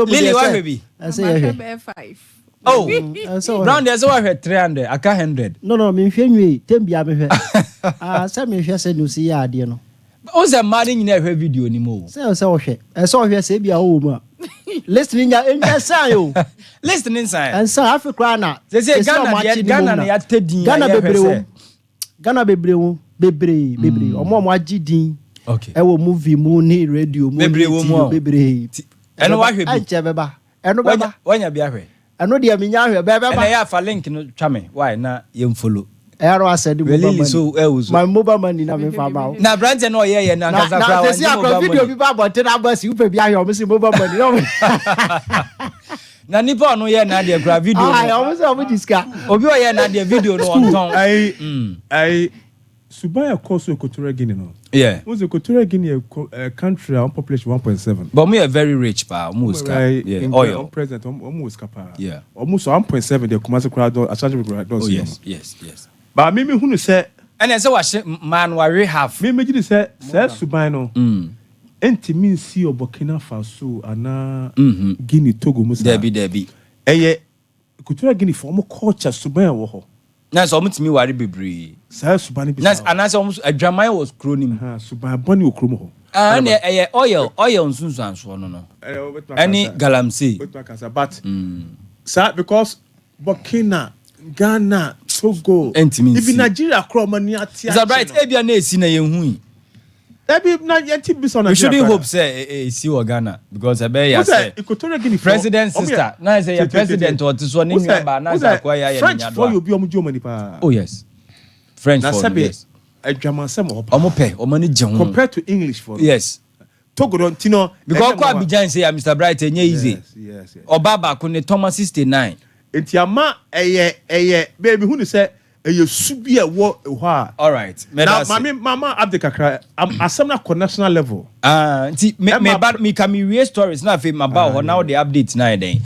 Lily, what baby? I say 5. Oh, round there's over 300. I can't 100. No, me feel Tembia me. Some me say no see ya dear no. What's a man in every video anymore? Say I saw here say be a woman. Listening ya say Listen inside. And so Africa na. They say Ghana ya tedi. Ghana bebre. Omo mo agidin. Okay. E wo movie mo ni radio mo bebre. Eno wa hwe bi. Anche beba. Eno beba. Wanya bi ahwe. Eno dia me nya hwe beba. Na ya fa link no twa me. Why na yem follow. Ero asedi mobile money. So my mobile money na me fa ma. Na brand no ye na nkasa fra. Na say akọ video bi ba bote na basi upe bi ahwe o me say mobile money. Na nipa no ye na de kra video. Ah, o me say o me diska. Obi o ye na de video no on ton. I Subaya course Equatorial Guinea no. Yeah. Was Equatorial Guinea a country on population 1.7. But we are very rich pa almost yeah. Oil. President almost capa. Yeah. Almost 1.7 the commercial crowd a charge crowd. Oh yes. But me who say and then so what man we have. Me me say Subaya no. Enti mean see Burkina Faso ana Guinea Togo musa. Debi. Eye Equatorial Guinea form culture Subaya wo ho. Na so mutimi wari bebre. Sa Subani bi. Na anase almost Adwaman was cronim. Subaya boni okrom ho. And oil nsunsu anso no. Any galamsey. But sir, because Burkina, Ghana, Togo, even Nigeria cromani atia. Is that right? Ebia na esi na yehu. Ebi na yenti bi so na. We shouldn't hope say see Ghana because ebe ya say Equatorial Guinea president sister. Na say your president or to so ni ba na say akwaya ya French for you bi omo money pa. Oh yes. French for yes. Adwaman sem ho. Omo pe, omo ni je ho. Compared to English for. Yes. Togo don tino because kwa Abidjan say Mr. Bright enye easy. Yes. Obaba ko ne Thomas 69. Enti ama eye baby who ni say eye subi e wo ho a. All right. Now mama Abdikakra asem na national level. Nti me can we stories na fe about now the updates na den.